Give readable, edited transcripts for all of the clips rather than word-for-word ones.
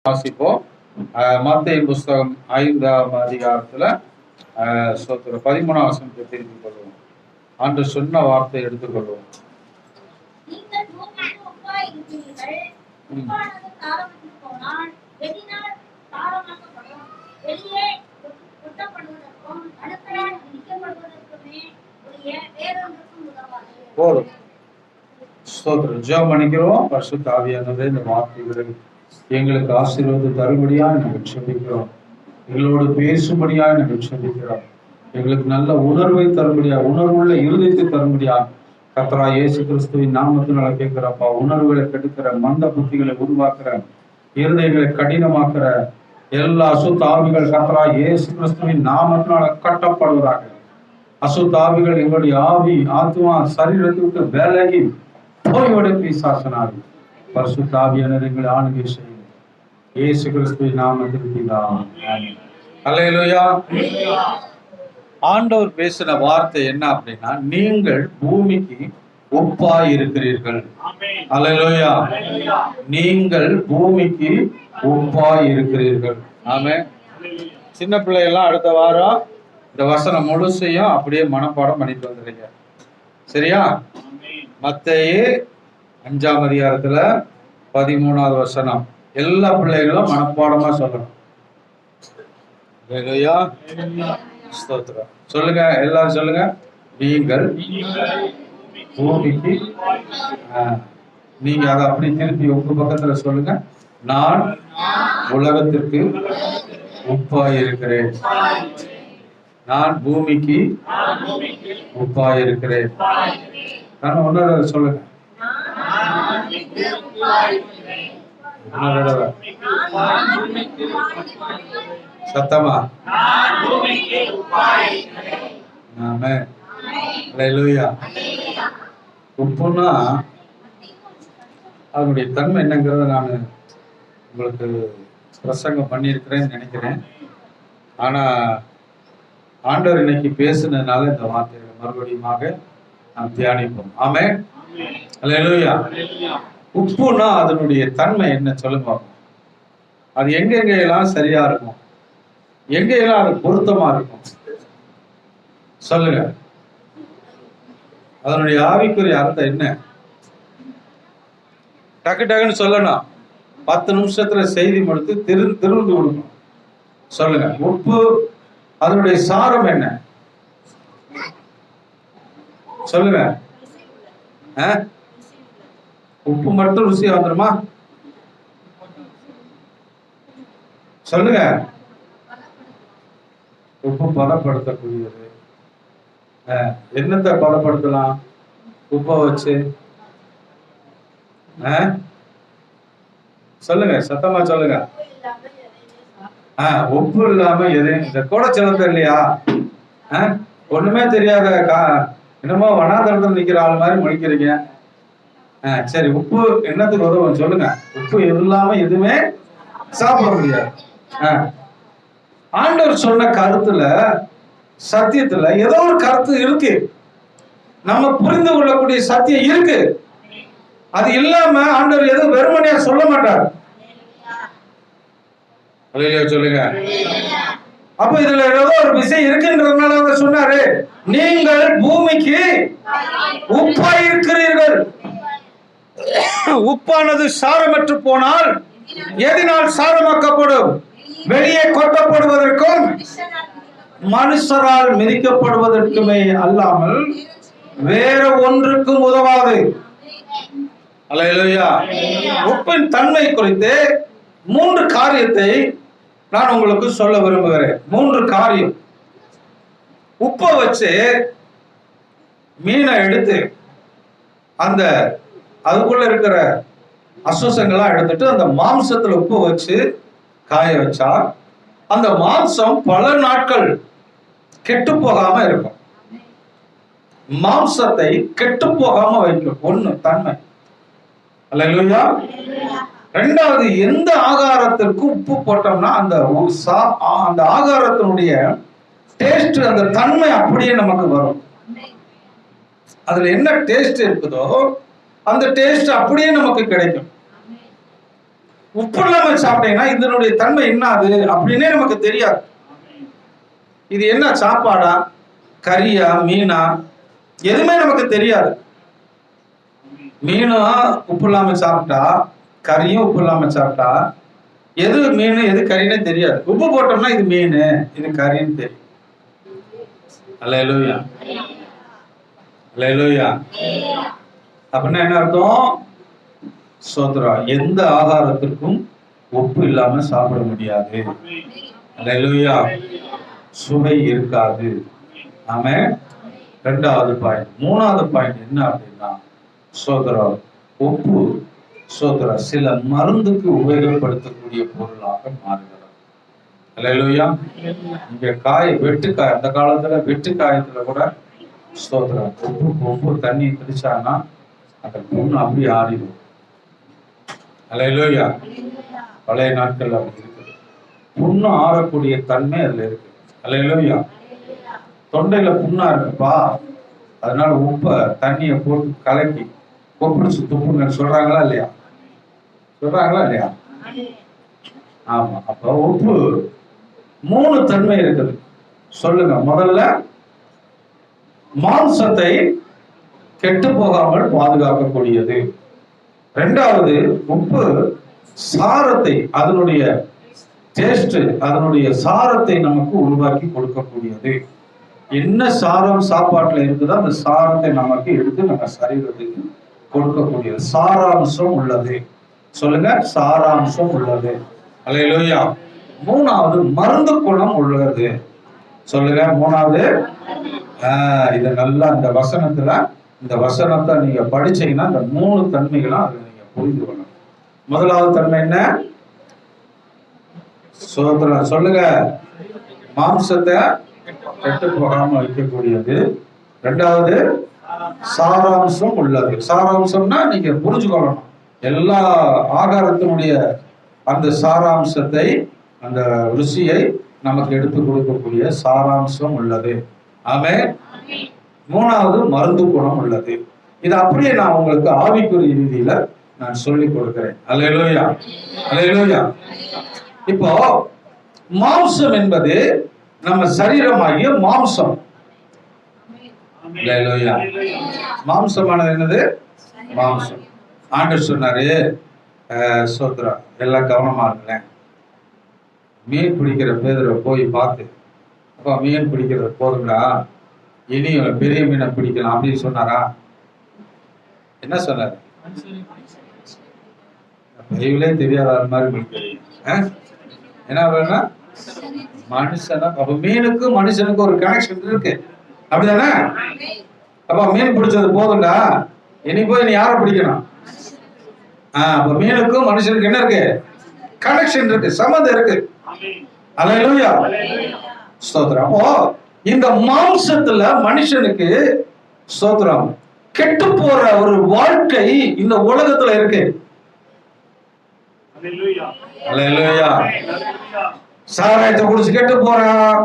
வாசிப்போம். மத்தேயு புஸ்தகம் 5ஆம் அதிகாரத்துல 13ஆம் வசனத்தை தெரிந்து கொள்வோம். அன்று சொன்ன வார்த்தை எடுத்துக்கொள்வோம். போதும். ஸ்தோத்திரம். ஜெபம் பண்ணிக்கிறோம். பரிசுத்த ஆவியானவரே, இந்த வார்த்தைகளை எங்களுக்கு ஆசீர்வாதம் தரும்படியா நாங்கள் செபிக்கிறோம். எங்களோடு பேசும்படியா நாங்கள் செபிக்கிறோம். எங்களுக்கு நல்ல உணர்வை தரும்படியா, உணர்வுள்ள இருதயத்தை தரும்படியா கர்த்தராகிய இயேசு கிறிஸ்துவின் நாமத்தினால கேட்கிறப்பா. உணர்வுகளை கெடுக்கிற, மந்த புத்திகளை உருவாக்குற, இருதயங்களை கடினமாக்குற எல்லா அசுத்த ஆவிகள் கர்த்தராகிய இயேசு கிறிஸ்துவின் நாமத்தினால கட்டப்படுவதாக. அசுத்த ஆவிகள் எங்களுடைய ஆவி, ஆத்மா, சரீரத்துக்கு விலகி போய்விட பிசாசனாகி பரிசுத்த ஆவியானவர் எங்களை ஆளுகை செய்யும். இயேசு கிறிஸ்துவின் நாமத்தில் பிதாவே. அல்லேலூயா. ஆண்டவர் பேசின வார்த்தை என்ன அப்படின்னா, நீங்கள் பூமிக்கு உப்பாய் இருக்கிறீர்கள். அல்லேலூயா. நீங்கள் பூமிக்கு உப்பாய் இருக்கிறீர்கள். ஆமென். சின்ன பிள்ளைகள்லாம் அடுத்த வாரம் இந்த வசனம் முழுசையும் அப்படியே மனப்பாடம் பண்ணிட்டு வந்துடுங்க. சரியா? மத்தேயு 5ஆம் அதிகாரத்துல 13ஆவது வசனம் எல்லா பிள்ளைகளும் மனப்பாடமா சொல்லணும். அல்லேலூயா. ஸ்தோத்திரம். சொல்லுங்க, எல்லாரும் சொல்லுங்க. நீங்கள் பூமிக்கு, நீங்க அதை அப்படி திருப்பி உங்க பக்கத்துல சொல்லுங்க. நான் உலகத்திற்கு உப்பாய் இருக்கிறேன். நான் பூமிக்கு உப்பாய் இருக்கிறேன். நான் ஒன்னோட சொல்லுங்க. சத்தமா. ஆமென். அல்லேலூயா. உப்புன்னா அதனுடைய தன்மை என்னங்கிறத நான் உங்களுக்கு பிரசங்கம் பண்ணியிருக்கிறேன்னு நினைக்கிறேன். ஆனா ஆண்டவர் இன்னைக்கு பேசுனதுனால இந்த வார்த்தைகளை மறுபடியுமாக நாம் தியானிப்போம். ஆமென். அல்லேலூயா. உப்புன்னா அதனுடைய தன்மை என்ன சொல்லுங்க. அது எங்கெங்கெல்லாம் சரியா இருக்கும், எங்கெல்லாம் அது பொருத்தமா இருக்கும் சொல்லுங்க. அதனுடைய ஆவிக்குரிய அர்த்தம் என்ன? டக்கு டக்குன்னு சொல்லணும். 10 நிமிஷத்துல செய்தி முடித்து திருந்து கொடுக்கணும். சொல்லுங்க. உப்பு அதனுடைய சாரம் என்ன சொல்லுங்க. உப்பு மட்டும் ருசியா வந்துருமா? சொல்லுங்க. உப்பு பதப்படுத்தக்கூடியது. என்னத்தை பதப்படுத்தலாம் உப்பை வச்சு? சொல்லுங்க, சத்தமா சொல்லுங்க. உப்பு இல்லாம எதையும் இந்த கூட செலுத்த இல்லையா? ஒண்ணுமே தெரியாத என்னமோ வனாந்தரத்தில் நிக்கிற ஆள் மாதிரி முடிக்கிறீங்க. சரி, உப்பு என்னத்துக்கு உதவும் சொல்லுங்க. உப்பு இல்லாம எதுவுமே சாப்பிட முடியாது. ஆண்டவர் சொன்ன கருத்துல, சத்தியத்துல ஏதோ ஒரு கருத்து இருக்கு. நம்ம புரிந்து கொள்ளக்கூடிய சத்தியம் இருக்கு. அது இல்லாம ஆண்டவர் எதுவும் வெறுமனையா சொல்ல மாட்டார். சொல்லுங்க. அப்ப இதுல ஏதோ ஒரு விஷயம் இருக்குன்றதுனால அவர் சொன்னாரு, நீங்கள் பூமிக்கு உப்பாய் இருக்கிறீர்கள். உப்பானது சாரமற்று போனால் எதினால் சாரமாக்கப்படும்? வெளியே கொட்டப்படுவதற்கும் மனுஷரால் மிதிக்கப்படுவதற்குமே அல்லாமல் வேற ஒன்றுக்கும் உதவாது. அல்லேலூயா. உப்பின் தன்மை குறித்து 3 காரியத்தை நான் உங்களுக்கு சொல்ல விரும்புகிறேன். 3 காரியம். உப்பை வச்சு மீனை எடுத்து அந்த அதுக்குள்ள இருக்கிற அசுசங்கள்லாம் எடுத்துட்டு அந்த மாம்சத்துல உப்பு வச்சு காய வச்சா அந்த மாம்சம் பல நாட்கள் கெட்டு போகாம இருக்கும். மாம்சத்தை கெட்டு போகாம வைக்கும். ஒண்ணு தன்மை. அல்லேலூயா. 2வது, எந்த ஆகாரத்திற்கு உப்பு போட்டோம்னா அந்த ஆகாரத்தினுடைய டேஸ்ட், அந்த தன்மை அப்படியே நமக்கு வரும். அதுல என்ன டேஸ்ட் இருக்குதோ அந்த டேஸ்ட் அப்படியே நமக்கு கிடைக்கும். உப்பு இல்லாம சாப்பிட்டீங்கன்னா இதனுடைய தன்மை என்னது அப்படின்னே நமக்கு தெரியாது. இது என்ன சாப்பாடா, கறியா, மீனா, எதுவுமே நமக்கு தெரியாது. மீனும் உப்பு இல்லாம சாப்பிட்டா, கறியும் உப்பு இல்லாம சாப்பிட்டா எது மீன் எது கறின்னு தெரியாது. உப்பு போட்டோம்னா இது மீன் இது கறின்னு தெரியும். அல்லேலூயா, அல்லேலூயா. அப்படின்னா என்ன அர்த்தம்? ஸ்தோத்திரம். எந்த ஆகாரத்திற்கும் உப்பு இல்லாம சாப்பிட முடியாது. அல்லேலூயா. சுவை இருக்காது. ஆமென். ரெண்டாவது பாயிண்ட். மூணாவது பாயிண்ட் என்ன அப்படின்னா, ஸ்தோத்திரம், உப்பு ஸ்தோத்திரம் சில மருந்துக்கு உபயோகப்படுத்தக்கூடிய பொருளாக மாறுகிறது. அல்லேலூயா. இங்க வெட்டுக்காய், அந்த காலத்துல வெட்டுக்காயத்துல கூட ஸ்தோத்திரம் உப்பு தண்ணி குடிச்சாங்கன்னா அந்த புண்ணு அப்படியே ஆறிடும். அல்லேலூயா. பழைய நாட்கள் அப்படி இருக்குது. புண்ணு ஆறக்கூடிய தன்மை அதுல இருக்கு. அல்லேலூயா. தொண்டையில புண்ணா இருக்குப்பா, அதனால உப்பை தண்ணியை போட்டு கலக்கி கொப்பிடிச்சு துப்புங்க சொல்றாங்களா இல்லையா? சொல்றாங்களா இல்லையா? ஆமா. அப்ப உப்பு 3 தன்மை இருக்குது. சொல்லுங்க. முதல்ல மாம்சத்தை கெட்டு போகாமல் பாதுகாக்கக்கூடியது. இரண்டாவது, உப்பு சாரத்தை, அதனுடைய டேஸ்ட், அதனுடைய சாரத்தை நமக்கு உருவாக்கி கொடுக்கக்கூடியது. என்ன சாரம் சாப்பாட்டுல இருக்குதோ அந்த சாரத்தை நமக்கு எடுத்து நம்ம சரீரத்துக்கு கொடுக்கக்கூடியது. சாராம்சம் உள்ளது. சொல்லுங்க, சாராம்சம் உள்ளது. அல்லேலூயா. மூணாவது, மருந்து குணம் உள்ளது. சொல்லுங்க, மூணாவது. இத நல்லா இந்த வசனத்தை நீங்க படிச்சீங்கன்னா இந்த 3 தன்மைகளும் அதை நீங்க புரிந்து கொள்ளணும். முதலாவது தன்மை என்ன? சொல்லுங்க, மாம்சத்தை கெட்டு போகாம வைக்கக்கூடியது. ரெண்டாவது, சாராம்சம் உள்ளது. சாராம்சம்னா நீங்க புரிஞ்சுக்கொள்ளணும், எல்லா ஆகாரத்தினுடைய அந்த சாராம்சத்தை, அந்த ருசியை நமக்கு எடுத்து கொடுக்கக்கூடிய சாராம்சம் உள்ளது. ஆமென். மூணாவது, மருந்து குணம் உள்ளது. இது அப்படியே நான் உங்களுக்கு ஆவிக்குரிய ரீதியில நான் சொல்லிக் கொடுக்கிறேன். அல்லேலூயா, அல்லேலூயா. இப்போ மாம்சம் என்பது நம்ம சரீரமாகிய மாம்சம். அல்லேலூயா. மாம்சமானது என்னது? மாம்சம். ஆண்டவர் சொன்னாரு, சோத்ரா எல்லாம் கவனமா இருங்களேன். மீன் பிடிக்கிற பேதரை போய் பார்த்து, அப்பா மீன் பிடிக்கிறது போதுங்களா, இனி பெரிய மீனை பிடிக்கலாம் அப்படின்னு சொன்னாரா? என்ன சொன்னாரு? பைபிளே தெரியாத மாதிரி பிடிக்கிறீங்க. என்ன வேணா மனுஷனா? அப்ப மீனுக்கும் மனுஷனுக்கும் ஒரு கனெக்ஷன் இருக்கு, அப்படிதானே? அப்ப மீன் பிடிச்சது போதும்டா, இனி போய் நீ யாரை பிடிக்கணும்? அப்ப மீனுக்கும் மனுஷனுக்கு என்ன இருக்கு? கனெக்ஷன் இருக்கு, சம்மந்தம் இருக்கு. அல்லேலூயா, ஸ்தோத்திரம். அப்போ இந்த மாம்சத்துல மனுஷனுக்கு ஸ்தோத்திரம் கெட்டு போற ஒரு வாழ்க்கை இந்த உலகத்துல இருக்கு. அல்லேலூயா. சாராயத்தை குடிச்சு கெட்டு போறான்,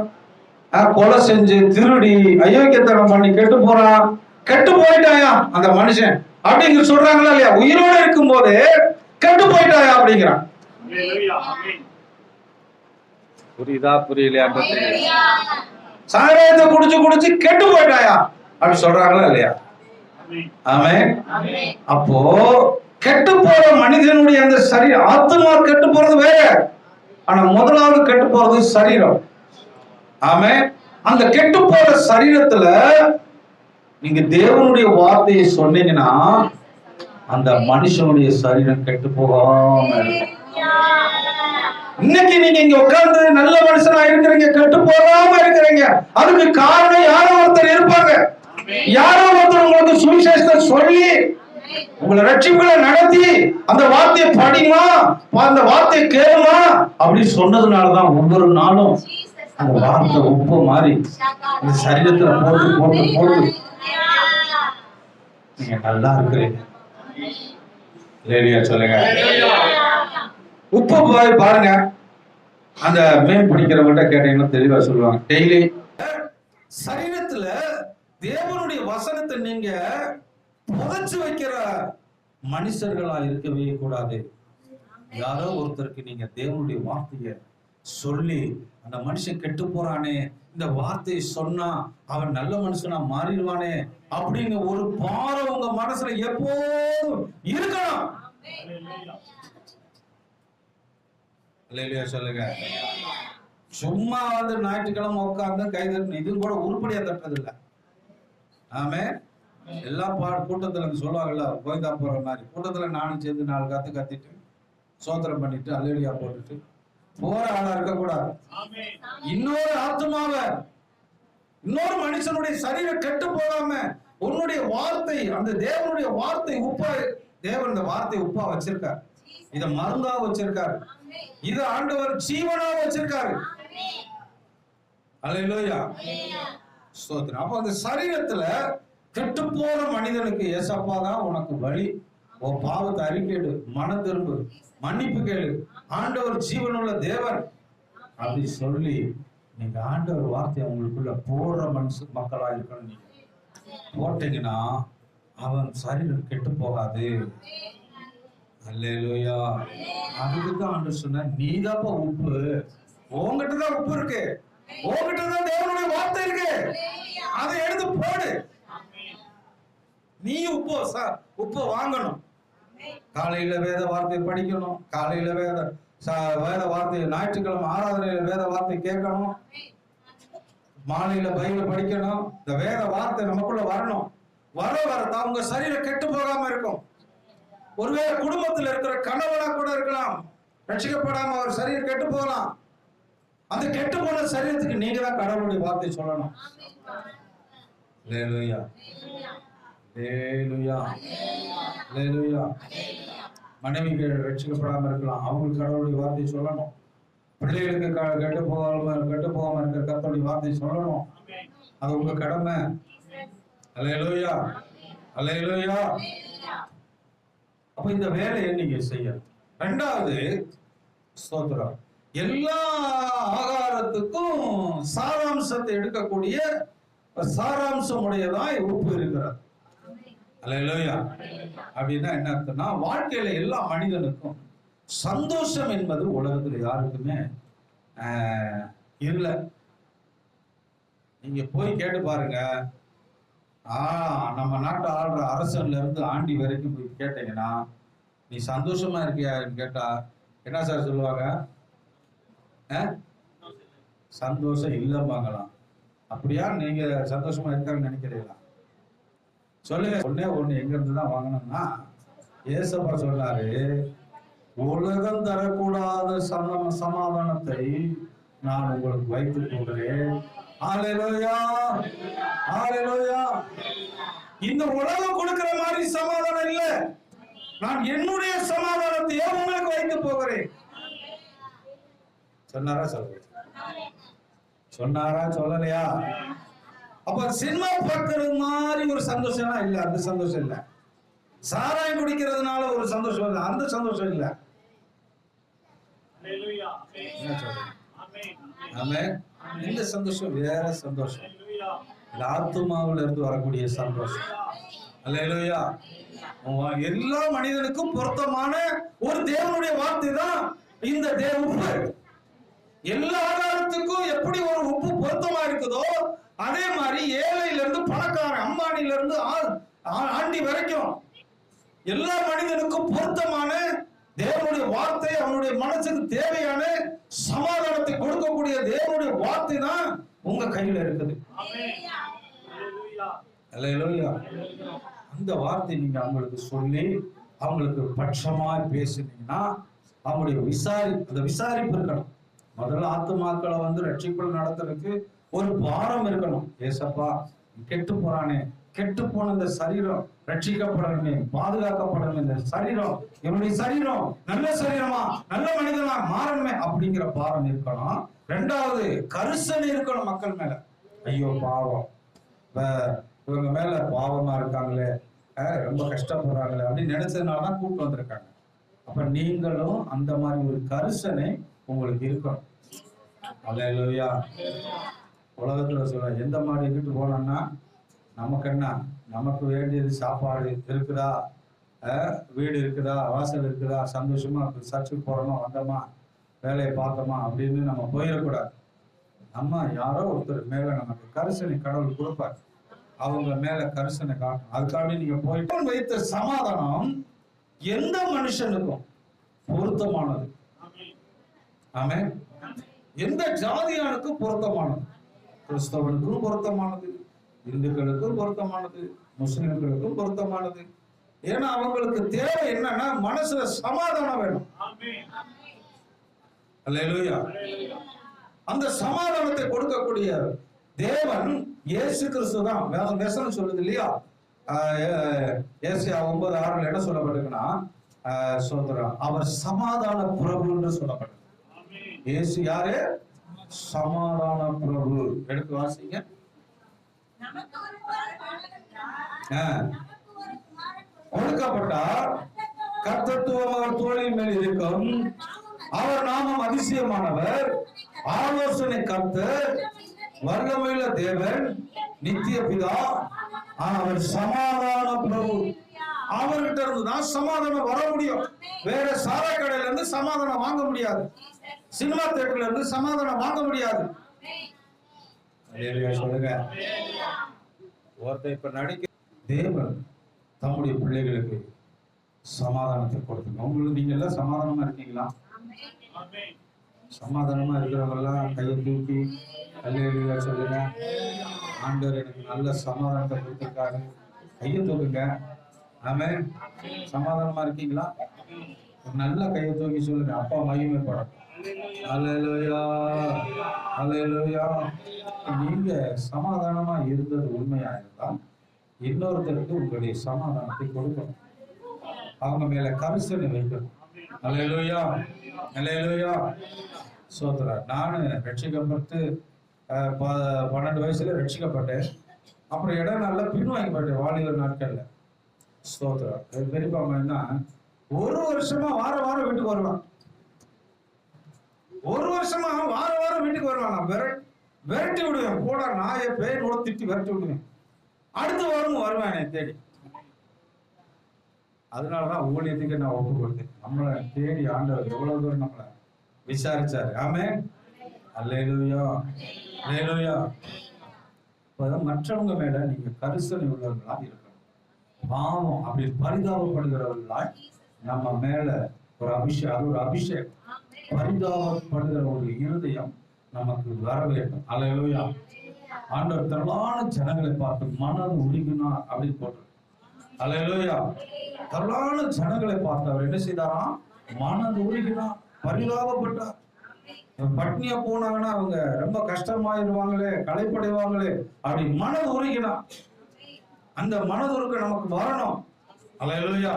கொலை செஞ்சு திருடி அயோக்கியத்தனம் பண்ணி கெட்டு போறான். கெட்டு போயிட்டாயா அந்த மனுஷன் அப்படிங்கிற சொல்றாங்களா இல்லையா? உயிரோடு இருக்கும் போது கெட்டு போயிட்டாயா அப்படிங்கிறான். புரியுதா புரியலையா? சாராயத்தை குடிச்சு குடிச்சு கெட்டு போயிட்டாயா அப்படி சொல்றாங்களா இல்லையா? ஆமென். அப்போ கெட்டு போற மனிதனுடைய அந்த சரீரம், ஆத்மா கெட்டு போறது வேற, ஆனா முதலாவது கெட்டு போறது சரீரம். ஆமென். அந்த கெட்டு போற சரீரத்துல நீங்க தேவனுடைய வார்த்தையை சொன்னீங்கன்னா அந்த மனுஷனுடைய சரீரம் கெட்டு போகாம. இன்னைக்கு நீங்க இங்க உட்கார்ந்து நல்ல மனுஷனா இருக்கிறீங்க, கெட்டு போகாம இருக்கிறீங்க, அதுக்கு காரணம் யாரோ ஒருத்தர் இருப்பாங்க. யாரோ ஒருத்தர் உங்களுக்கு சுவிசேஷத்தை சொல்லி உங்களை ரட்சிப்புகளை நடத்தி அந்த வார்த்தையை படிமா, அந்த வார்த்தையை கேளுமா அப்படி சொன்னதுனாலதான் ஒவ்வொரு நாளும் அந்த வார்த்தை உப்பு மாறி இந்த சரீரத்துல போட்டு போட்டு போட்டு நீங்க நல்லா இருக்கிறீங்க. லேடியா சொல்லுங்க. உப்பு போய் பாருங்க, அந்த மீன் பிடிக்கிறவங்கள்ட்ட கேட்டீங்கன்னா தெளிவா சொல்லுவாங்க. டெய்லி சரீரத்துல தேவனுடைய வசனத்தை நீங்க புதைச்சு வைக்கிற மனுஷர்களா இருக்கவே கூடாது. யாரோ ஒருத்தருக்கு நீங்க தேவனுடைய வார்த்தைய சொல்லி அந்த மனுஷன் கெட்டு போறானே, இந்த வார்த்தையை சொன்னா அவன் நல்ல மனுஷனா மாறிடுவானே அப்படின்னு ஒரு பாரம் உங்க மனசுல எப்போதும் இருக்கணும். சொல்லுங்க. சும்மா ஞாயிற்றுக்கிழமை உட்கார்ந்து கைதட்டணும், இது கூட உருப்படியா தட்டுறது இல்லை. ஆமே எல்லா கூட்டத்துல சொல்லுவாங்கல்ல, கோயந்தா போற மாதிரி கூட்டத்துல நானும் சேர்ந்து 4 கத்திட்டு சோத்திரம் பண்ணிட்டு அல்லேலூயா போட்டுட்டு போற ஆளா இருக்கக்கூடாது. இன்னொரு ஆத்மாவை, இன்னொரு மனுஷனுடைய சரீரம் கெட்டு போகாம உன்னுடைய வார்த்தை, அந்த தேவனுடைய வார்த்தை உப்பா, தேவன் இந்த வார்த்தை உப்பா வச்சிருக்காரு, இத மருந்தா வச்சிருக்காரு, இத ஆண்டவர் ஜீவனா வச்சிருக்காரு. அல்லேலூயா ஸ்தோத்திரம். அப்ப அந்த சரீரத்துல கெட்டு போற மனிதனுக்கு ஏசப்பா தான் உனக்கு வழி. உன் பாவத்தை அறிக்கையிடு, மனம் திரும்பு, மன்னிப்பு கேளு, ஆண்டவர் ஜீவனுள்ள தேவன் அப்படி சொல்லி நீங்க ஆண்டவர் வார்த்தையை உங்களுக்குள்ள போடுற மக்களா இருக்கணும். நீங்க போட்டீங்கன்னா அவன் சரீரம் கெட்டு போகாது. அல்லேலூயா. அதுக்குதான் ஆண்டவர் சொன்ன, நீதாப்பா உப்பு, உங்ககிட்டதான் உப்பு இருக்கு, உங்ககிட்டதான் தேவனுடைய வார்த்தை இருக்கு, அதை எடுத்து போடு. நீ உப்பு வாங்கணும். காலையில வேத வார்த்தை படிக்கணும், காலையில வேத வார்த்தை, ஞாயிற்றுக்கிழமை ஆராதனையில வேத வார்த்தை கேட்கணும், மாலையில பைபிள் படிக்கணும். இந்த வேத வார்த்தை நமக்குள்ள வரணும். வரத்தான் உங்க சரீரம் கெட்டு போகாம இருக்கும். ஒருவேளை குடும்பத்தில் இருக்கிற கணவனா கூட இருக்கலாம், ரட்சிக்கப்படாம அவர் சரீரம் கெட்டு போகலாம். அந்த கெட்டு போன சரீரத்துக்கு நீங்க தான் கடவுளுடைய வார்த்தை சொல்லணும். அல்லேலூயா அல்லேலூயா அல்லேலூயா. மனைவிகள் ரட்சிக்கப்படாம இருக்கலாம், அவங்களுக்கு கடவுளுடைய வார்த்தை சொல்லணும். பிள்ளைகளுக்கு கெட்டு போகாம இருக்கிற கர்த்தருடைய வார்த்தை சொல்லணும். அது உங்க கடமை. அல்லேலூயா அல்லேலூயா. அப்ப இந்த வேலையை நீங்க செய்யணும். 2வது ஸ்தோத்திரம், எல்லா ஆகாரத்துக்கும் சாராம்சத்தை எடுக்கக்கூடிய சாராம்சம் உடையதான் உப்பு இருக்கிறது. அல்லேலூயா. அப்படின்னா என்ன அர்த்தம்னா, வாழ்க்கையில எல்லா மனிதனுக்கும் சந்தோஷம் என்பது உலகத்துல யாருக்குமே இல்ல. நீங்க போய் கேட்டு பாருங்க, நம்ம நாட்டு ஆள்ற அரசன்ல இருந்து ஆண்டி வரைக்கும் போய் கேட்டீங்கன்னா, நீ சந்தோஷமா இருக்கியான்னு கேட்டா என்ன சார் சொல்லுவாங்க? சந்தோஷம் இல்லம்பாங்களாம். அப்படியா நீங்க சந்தோஷமா இருக்கான்னு நினைக்கிறீங்களா? சொல்லுங்க. ஒண்ணு எங்க இருந்து தான் வாங்கணும்னா, ஏசப்பா சொன்னாரு, உலகம் தரக்கூடாத சமாதானத்தை நான் உங்களுக்கு வைத்து போகிறேன். அல்லேலூயா அல்லேலூயா. இந்த உலகம் கொடுக்கிற மாதிரி சமாதானம் இல்ல, நான் என்னுடைய சமாதானத்தையே உங்களுக்கு வைத்து போகிறேன். சொன்னாரா சொல்லலையா? அப்ப சினிமா பார்க்கறது மாதிரி ஒரு சந்தோஷம் இல்ல, அந்த சந்தோஷம் இல்ல. சாராயம் குடிக்கிறதுனால ஒரு சந்தோஷம் இல்ல, அந்த சந்தோஷம் இல்ல. இந்த சந்தோஷம் வேற சந்தோஷம், ஆத்துமாவில இருந்து வரக்கூடிய சந்தோஷம். அல்லேலூயா. எல்லா மனிதனுக்கும் பொருத்தமான ஒரு தேவனுடைய வார்த்தை தான் இந்த உப்பு. எல்லா ஆதாரத்துக்கும் எப்படி ஒரு உப்பு பொருத்தமா இருக்குதோ, அதே மாதிரி ஏழையில இருந்து பணக்காரன், அம்பானில இருந்து ஆண்டி வரைக்கும் எல்லா மனிதனுக்கும் பொருத்தமான தேவனுடைய வார்த்தை, அவனுடைய மனசுக்கு தேவையான சமாதானத்தை கொடுக்கக்கூடிய தேவனுடைய வார்த்தை தான் உங்க கையில இருக்குது. அல்லேலூயா. அந்த வார்த்தை நீங்க அவங்களுக்கு சொல்லி அவங்களுக்கு பட்சமா பேசுனீங்கன்னா, அவங்களுடைய விசாரிப்பு இருக்கணும். முதல்ல ஆத்துமாக்களை ரட்சிப்புகள் நடத்துறதுக்கு ஒரு பாரம் இருக்கணும். ஏசப்பா கெட்டு போறானே, கெட்டு போன இந்த சரீரம் ரட்சிக்கப்படணுமே, பாதுகாக்கப்படணும். இந்த சரீரம், என்னுடைய சரீரம் நல்ல சரீரமா, நல்ல மனிதனா மாறணுமே அப்படிங்கிற பாரம் இருக்கணும். 2வது கரிசனை இருக்கணும் மக்கள் மேல. ஐயோ பாவம், இவங்க மேல பாவமா இருக்காங்களே, ரொம்ப கஷ்டப்படுறாங்களே அப்படின்னு நினைச்சதுனாலதான் கூப்பிட்டு வந்திருக்காங்க. அப்ப நீங்களும் அந்த மாதிரி ஒரு கரிசனை உங்களுக்கு இருக்கணும். அல்லேலூயா. உலகத்துல சொல்ல, எந்த மாதிரி இருந்துட்டு போனோம்னா நமக்கு என்ன, நமக்கு வேண்டியது சாப்பாடு இருக்குதா, வீடு இருக்குதா, வாசல் இருக்குதா, சந்தோஷமா சர்ச்சுக்கு போறோமா, வந்தோமா, வேலையை பார்த்தோமா அப்படின்னு நம்ம போயிடக்கூடாது. நம்ம யாரோ ஒருத்தர் மேல நமக்கு கரிசனை கடவுள் கொடுப்பார், அவங்க மேல கரிசனை காட்டும். அதுக்காக நீங்க போயிட்டு வைத்த சமாதானம் எந்த மனுஷனுக்கும் பொருத்தமானது. ஆமென். எந்த ஜாதியானுக்கும் பொருத்தமானது, கிறிஸ்தவனுக்கும் பொருத்தமானது, இந்துக்களுக்கும் பொருத்தமானது, முஸ்லிம்களுக்கும் பொருத்தமானது. ஏன்னா அவங்களுக்கு தேவை என்னன்னா மனசுல சமாதானம் வேணும். அல்லேலூயா. அந்த சமாதானத்தை கொடுக்கக்கூடிய தேவன் இயேசு கிறிஸ்து தான். வசனம் சொல்லுது இல்லையா, ஏசாயா 9:6 என்ன சொல்லப்பட்டிருக்குன்னா, சோதரம் அவர் சமாதான பிரபு என்று சொல்லப்பட்டது. இயேசு யாரு? சமாதான பிரபு. எடுத்து வாசிங்க. கொடுக்கப்பட்டார், கர்த்தத்துவம் அவர் தோளின் மேல் இருக்கும், அவர் நாமம் அதிசயமானவர், ஆலோசனை கர்த்தர், வல்லமையுள்ள தேவன், நித்திய பிதா, அவர் சமாதான பிரபு. அவர்கிட்ட இருந்து தான் சமாதானம் வர முடியும். வேற சாரா கடையில இருந்து சமாதானம் வாங்க முடியாது, சினிமா தியேட்டர்ல இருந்து சமாதானம் வாங்க முடியாது. சொல்லுங்க. ஒருத்தர் இப்ப நடிக்க தேவன் தம்முடைய பிள்ளைகளுக்கு சமாதானத்தை கொடுத்துங்க. உங்களுக்கு நீங்க எல்லாம் சமாதானமா இருக்கீங்களா? சமாதானமா இருக்கிறவங்க எல்லாம் கையை தூக்கி அல்லேலூயா சொல்லுங்க. ஆண்டவர் எனக்கு நல்ல சமாதானத்தை கொடுத்திருக்காரு, கையை தூக்குங்க. ஆமென். சமாதானமா இருக்கீங்களா? நல்ல கையை தூக்கி சொல்லுங்க. அப்பா மகிமைப்படும். அல்லேலூயா, அல்லேலூயா. நீங்க சமாதானமா இருந்தது உண்மையா இருந்தால் இன்னொருத்தருக்கு உங்களுடைய சமாதானத்தை கொடுக்கணும், அவங்க மேல கரிசனை வைக்கணும். அல்லேலூயா, அல்லேலூயா. சோதரா, நானு ரட்சிக்கப்பட்டு 12 வயசுல ரட்சிக்கப்பட்டேன். அப்புறம் இடம் நல்லா பின்வாங்கி போயிட்டேன் வாலிபர் நாட்கள்ல. ஸ்தோத்திரா. பெரியப்பா என்ன 1 வருஷமா வாரம் வீட்டுக்கு வருவான். 1 வருஷமா வாரம் வீட்டுக்கு வருவான். நான் விரட்டி விடுவேன், போட நாயை பேர் கூட திட்டி விரட்டி விடுவேன். அடுத்த வாரம் வருவேன் என்னை தேடி. அதனாலதான் ஊழியத்துக்கு நான் ஒப்பு கொடுத்தேன். நம்மளை தேடி ஆண்டவர் எவ்வளவு தூரம் நம்மளை விசாரிச்சாரு. ஆமென். அல்லேலூயா, அல்லேலூயா. மற்றவங்க மேல நீங்க கரிசனை உள்ளவர்களா இருக்கணும். பாவம் அப்படி பரிதாபப்படுகிறவர்களா நம்ம மேல ஒரு அபிஷேகம், அது ஒரு அபிஷேகம். பரிதாபப்படுகிற ஒரு இருதயம் நமக்கு வர வேண்டும். அல்லேலூயா. ஆண்டவர் திரளான ஜனங்களை பார்த்து மனது உருகினார் அப்படின்னு போட்டு. அல்லேலூயா. திரளான ஜனங்களை பார்த்து அவர் என்ன செய்தாராம்? மனது உருகினார், பரிதாபப்பட்டார். பட்னியா போனாங்கன்னா அவங்க ரொம்ப கஷ்டமாயிருவாங்களே, களைப்படைவாங்களே அப்படி மனது உருகினார். அந்த மனதுருக்க நமக்கு வரணும். அல்லேலூயா.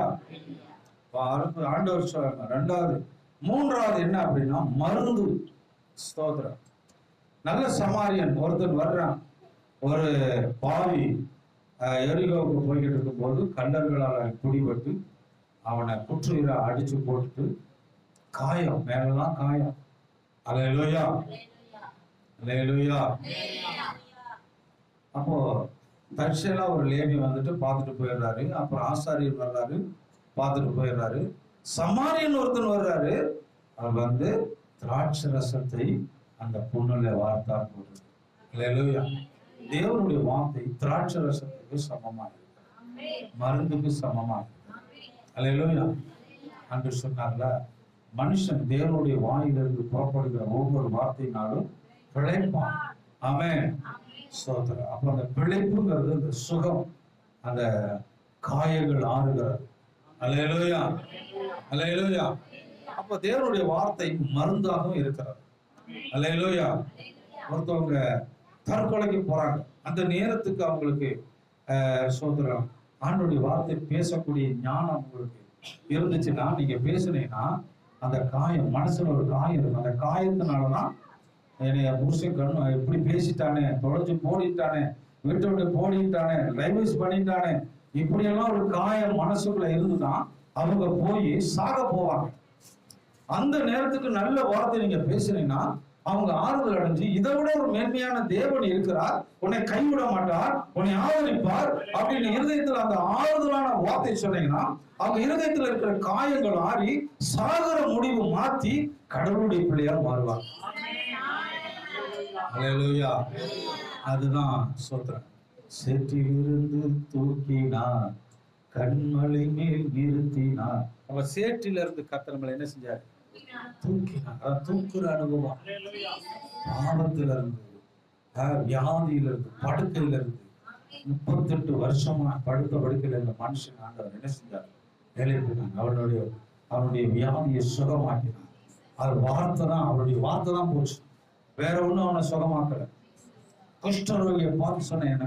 ஆண்டவர் சொல்றாங்க. 2வது 3வது என்ன அப்படின்னா மருந்து. ஸ்தோத்திரம். நல்ல சமாரியன் ஒருத்தன் வர்றான். ஒரு பாவி எரிகோவுக்கு போய்கிட்டு இருக்கும் போது கண்டர்களால் பிடிபட்டு அவனை குற்றுயிரை அடிச்சு போட்டுட்டு காயம், மேலெல்லாம் காயம். அல்லேலூயா, அல்லேலூயா. அப்போ தற்செயலா ஒரு லேடி வந்துட்டு பார்த்துட்டு போயிடுறாரு. அப்புறம் ஆசாரியர் வர்றாரு, பார்த்துட்டு போயிடுறாரு. சமாரியன் ஒருத்தன் வர்றாரு. அவர் வந்து திராட்சை ரசத்தை அந்த பொண்ணுல வார்த்தார் போடுறது. அல்லேலூயா. தேவனுடைய வார்த்தை திராட்சை ரசத்துக்கு சமமா இருக்கு, மருந்துக்கு சமமா இருக்கு. அல்லேலூயா. அன்று சொன்னார்ல, மனுஷன் தேவனுடைய வாயிலிருந்து புறப்படுகிற ஒவ்வொரு வார்த்தையினாலும் பிழைப்பான். ஆமென். ஸ்தோத்திரம். அப்ப அந்த பிழைப்புங்கிறது அந்த சுகம், அந்த காயங்கள் ஆறுகிறது. அல்லேலூயா, அல்லேலூயா. அப்ப தேவனுடைய வார்த்தை மருந்தாகவும் இருக்கிறது. அல்லேலூயா. ஒருத்தவங்க தற்கொலைக்கு போறாங்க. அந்த நேரத்துக்கு அவங்களுக்கு சோதரம் ஆண்டவருடைய வார்த்தை பேசக்கூடிய ஞானம் உங்களுக்கு இருந்துச்சுன்னா, நீங்க பேசுனீங்கன்னா அந்த காயம், மனசுல ஒரு காயம் இருக்கும். அந்த காயத்தினாலதான் என்னைய புருஷன் கண்ணு எப்படி பேசிட்டானே, தொலைஞ்சு போடிட்டானே, வீட்டை விட்டு போடிட்டானே, டைவர்ஸ் பண்ணிட்டானே, இப்படியெல்லாம் ஒரு காயம் மனசுக்குள்ள இருந்துதான் அவங்க போய் சாக போவாங்க. அந்த நேரத்துக்கு நல்ல வார்த்தை நீங்க பேசுனீங்கன்னா அவங்க ஆறுதல் அடைஞ்சு இதை விட ஒரு மேன்மையான தேவன் இருக்கிறார், உன்னை கைவிட மாட்டார், உன்னை ஆதரிப்பார் அப்படின்னு இருதயத்தில் அந்த ஆறுதலான வார்த்தை சொன்னீங்கன்னா அவங்க இருதயத்தில் இருக்கிற காயங்கள் ஆறி சாகர முடிவு மாத்தி கடவுளுடைய பிள்ளையார் மாறுவார். அல்லேலூயா. அதுதான் சோத்திரம். சேற்றிலிருந்து தூக்கினார், கண்மலை மேல் நிறுத்தினார். அவ சேற்றில இருந்து கர்த்தர் நம்மளை என்ன செஞ்சார்? தூக்கினார். தூக்குற அனுபவம். பாவத்தில இருந்து, வியாதியில இருந்து, படுக்கையில இருந்து 38 வருஷமா படுத்த படுக்கையில இருந்த மனுஷன் ஆண்டவர் என்ன செஞ்சார்? வேலையிட்டாங்க. அவருடைய வியாதியை சுகமாக்கினார். அது வார்த்தை தான், அவருடைய வார்த்தை தான் போச்சு. வேற ஒண்ணும் அவனை சுகமாக்கல. குஷ்டரோகியை பார்த்து சொன்னேன்,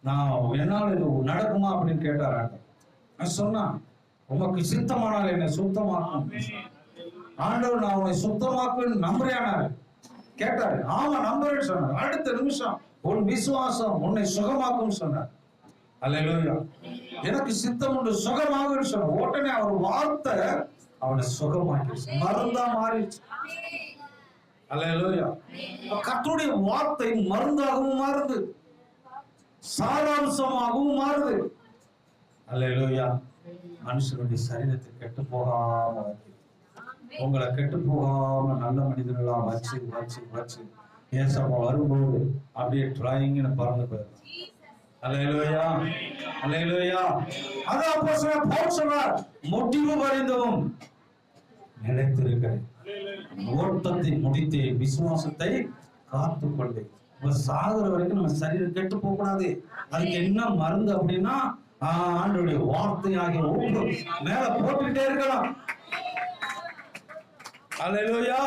நான் என்னால் இது நடக்குமா அப்படின்னு கேட்டார். நான் சொன்னா, உமக்கு சித்தமானால் என்னை சுத்தமாக்கும் ஆண்டவர், நான் உன்னை சுத்தமாக்குன்னு நம்புறியானாரு கேட்டாரு. ஆமா நம்புறேன்னு சொன்னார். அடுத்த நிமிஷம் உன் விசுவாசம் உன்னை சுகமாக்கும் சொன்னார். அல்லேலூயா. எனக்கு சித்தம் உண்டு, சுகமாகுன்னு சொன்ன உடனே அவர் வார்த்தை அவனை சுகமாக்கிடுச்சு, மருந்தா மாறிடுச்சு. அல்லேலூயா. கர்த்தருடைய வார்த்தை மருந்தாகவும் மாறுது, சாராம்சமாகவும் மாறுது. அல்லேலூயா. மனுஷனுடைய சரீரத்தை கெட்டு போகாம வைக்க, உங்களை கெட்டு போகாம நல்ல மனிதர்களா வச்சு வச்சு வச்சு ஏசப்பா வரும்போது அப்படியே டிராயிங்னு பறந்து போயிடும். அல்லேலூயா. அல்லேலூயா. அது அப்போஸ்தலன் பவுல் சொன்னார், முடிவு வரைந்தவும் நிலைத்திருக்கிறேன், ஓட்டத்தை முடித்தேன், விசுவாசத்தை காத்துக்கொண்டேன். சாகுற வரைக்கும் நம்ம சரீரம் கெட்டு போக கூடாது. அதுக்கு என்ன மருந்து அப்படின்னா ஆண்டவருடைய வார்த்தை ஆகிய உப்பு மேல போட்டுக்கிட்டே இருக்கலாம். அல்லேலூயா.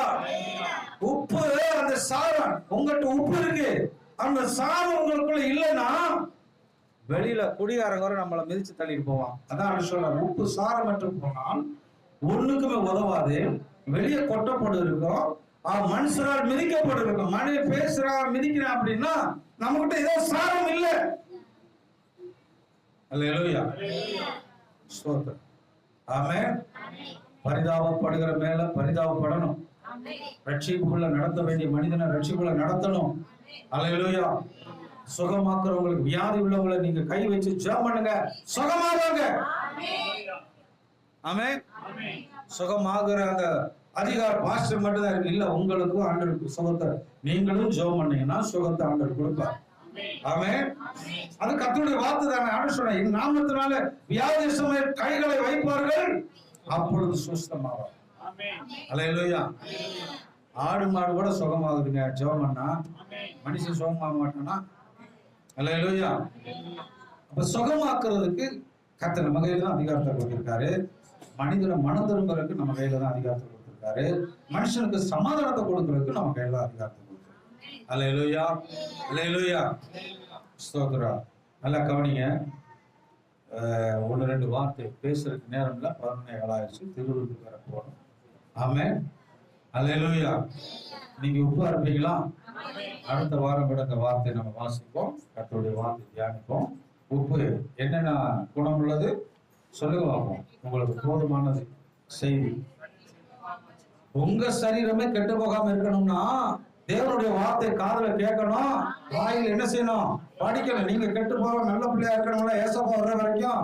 உப்பு, அந்த சாரம் உங்கள்கிட்ட உப்பு இருக்கு, அந்த சாரம் உங்களுக்குள்ள இல்லைன்னா வெளியில குடிகாரங்க நம்மளை மிதிச்சு தள்ளிட்டு போவான். அதான் சொல்ற, உப்பு சாரம் மட்டும் போனால் ஒண்ணுக்குமே உதவாது, வெளியே கொட்டப்படு இருக்கும், மனுஷரால் மிதிக்கப்படு இருக்கும். மனித பேசுறா மிதிக்கிறான் அப்படின்னா நம்ம கிட்ட ஏதோ சாரம் இல்லை. அல்லேலூயா. ஸ்தோத்திரம். ஆமென். பரிதாபப்படுகிற மேல பரிதாபப்படணும். ரட்சிப்புக்குள்ள நடத்த வேண்டிய மனிதனை ரட்சிப்புக்குள்ள நடத்தணும். அல்லேலூயா. சுகமாக்குறவங்களுக்கு, வியாதி உள்ளவங்களை நீங்க கை வச்சு ஜெபம் பண்ணுங்க, சுகமாவாங்க. ஆமென். சுகமாகுற அந்த அதிகாரம் பாஸ்டர் மட்டும் தான் இருக்கு. இல்ல, உங்களுக்கும் ஆண்டவருக்கு சுகத்தை நீங்களும் ஜெபம் பண்ணீங்கன்னா சுகத்தை ஆண்டவர் கொடுப்பார். ஆமென். அது கர்த்தருடைய வார்த்தை தானே. ஆண்டவர் சொன்னார், இந்த நாமத்தினால வியாதி சுமந்த கைகளை வைப்பார்கள், அப்பொழுது சுஸ்தமாவார். அல்லேலூயா. ஆடு மாடு கூட சுகமாகுதுங்க ஜெபம் பண்ணா, மனுஷன் சுகமாக மாட்டானா? அல்லேலூயா. அப்ப சுகமாக்குறதுக்கு கர்த்தர் நம்ம கையில தான் அதிகாரத்தை கொடுத்திருக்காரு. மனிதனை மனம் திரும்புறதுக்கு நம்ம கையில தான் அதிகாரத்தை கொடுத்திருக்காரு. மனுஷனுக்கு சமாதானத்தை கொடுக்கறதுக்கு நம்ம கையில தான் அதிகாரத்தை கொடுத்திருக்காரு. அல்லேலூயா. அல்லேலூயா. ஸ்தோத்திரம். நல்லா கவனிங்க. 1-2 வார்த்தை பேசுறதுக்கு நேரம் இல்லை, 11 ஆயிடுச்சு. திருவிழுக்கு வர போறோம். ஆமென். அல்லேலூயா. நீங்க உப்பா இருப்பீங்களா? அடுத்த வாரம் கூட இந்த வார்த்தை நம்ம வாசிப்போம், கர்த்தருடைய வார்த்தை தியானிப்போம். உப்பு என்னென்ன குணம் உள்ளது சொல்லுங்க பார்ப்போம். உங்களுக்கு போதுமானது செய்தி. உங்க சரீரமே கெட்டு போகாம இருக்கணும்னா தேவனுடைய வார்த்தை காதுல கேட்கணும், வாயில் என்ன செய்யணும்? படிக்கணும். நீங்க கெட்டு போக நல்ல பிள்ளையா இருக்கணும்ல, ஏசப்பா வர்ற வரைக்கும்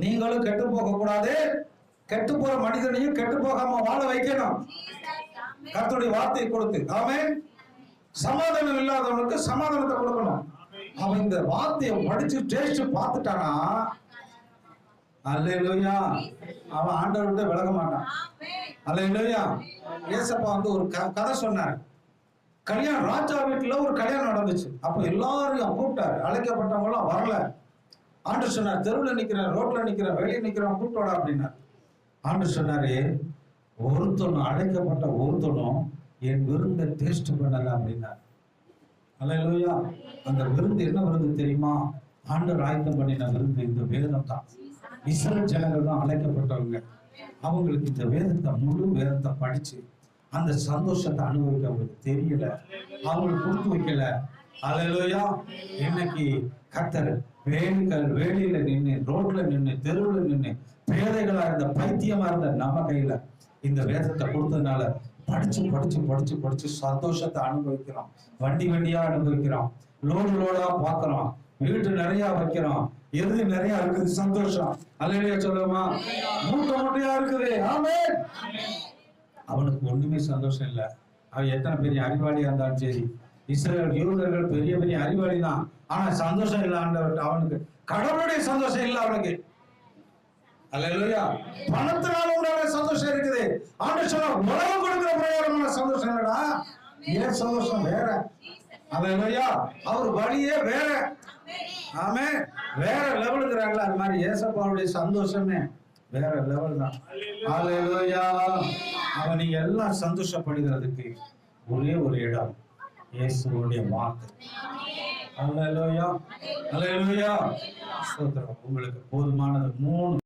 நீங்களும் கெட்டு போக கூடாது. கெட்டு போற மனிதனையும் கெட்டு போகாம வாழ வைக்கணும், கர்த்தருடைய வார்த்தையை கொடுத்து. ஆமென். சமாதானம் இல்லாதவனுக்கு சமாதானத்தை கொடுக்கணும். அவன் இந்த வார்த்தையை படிச்சு டேஸ்ட் பார்த்துட்டானா, அல்லேலூயா, அவன் ஆண்டவர்கிட்ட விலக மாட்டான். அல்லேலூயா. ஏசப்பா ஒரு கதை சொன்னார். கல்யாணம், ராஜா வீட்டுல ஒரு கல்யாணம் நடந்துச்சு. அப்ப எல்லாரையும் கூப்பிட்டாரு. அழைக்கப்பட்டவங்க எல்லாம் வரல. ஆண்டவர் சொன்னார், தெருவில் நிக்கிறேன், ரோட்ல நிக்கிறேன், வெளியே நிக்கிறேன், கூப்பிட்டோட அப்படின்னாரு. ஆண்டவர் சொன்னாரு, ஒருத்தனும் அழைக்கப்பட்ட ஒருத்தனும் என் விருந்தை டேஸ்ட் பண்ணல அப்படின்னாரு. அல்லேலூயா. அந்த விருந்து என்ன விருந்து தெரியுமா? ஆண்டவர் ஆயத்தம் பண்ணின விருந்து இந்த வேதம் தான். இஸ்ரவேல் ஜனங்கள் தான் அழைக்கப்பட்டவங்க. அவங்களுக்கு இந்த வேதத்தை, முழு வேதத்தை படிச்சு அந்த சந்தோஷத்தை அனுபவிக்க அவங்களுக்கு தெரியல, அவங்களுக்கு கொடுத்து வைக்கல. அல்லேலூயா. இன்னைக்கு கர்த்தர் வேலியில நின்று, ரோட்ல நின்று, தெருவுல நின்று, பேதைகளா இருந்த, பைத்தியமா இருந்த நம்ம கையில இந்த வேதத்தை கொடுத்ததுனால படிச்சு படிச்சு படிச்சு படிச்சு சந்தோஷத்தை அனுபவிக்கிறோம். வண்டி வண்டியா அனுபவிக்கிறோம், லோடு லோடா பாக்குறோம், வீட்டு நிறைய வைக்கிறோம், எது நிறைய இருக்குது, சந்தோஷம். அல்லேலூயா சொல்லுமா? மூட்டை மூட்டையா இருக்குது. ஆமென். அவனுக்கு ஒண்ணுமே சந்தோஷம் இல்லை. அவன் எத்தனை பெரிய அறிவாளியா இருந்தாலும் சரி, இஸ்ரவேல் யூதர்கள் பெரிய பெரிய அறிவாளி தான், ஆனா சந்தோஷம் இல்லை. ஆண்டவர் அவனுக்கு கடவுளுடைய சந்தோஷம் இல்லை அவனுக்கு. அல்லேலூயா. பணத்தினால உண்டான சந்தோஷம் இருக்குது. ஆண்டவர் சொன்னா உலகம் கொடுக்கிற பிரகாரமான சந்தோஷம் இல்லடா. ஏன் சந்தோஷம் வேற. அல்லேலூயா. அவர் வழியே வேற. ஆமென். வேற லெவலுக்குறாங்களா, அது மாதிரி ஏசப்பாவுடைய சந்தோஷமே வேற லெவல் தான். அல்லேலூயா. அவன் நீங்க எல்லாம் சந்தோஷப்படுகிறதுக்கு ஒரே ஒரு இடம், இயேசுவுடைய வார்த்தை. அல்லேலூயா. அல்லேலூயா. ஸ்தோத்திரம். உங்களுக்கு போதுமானது 3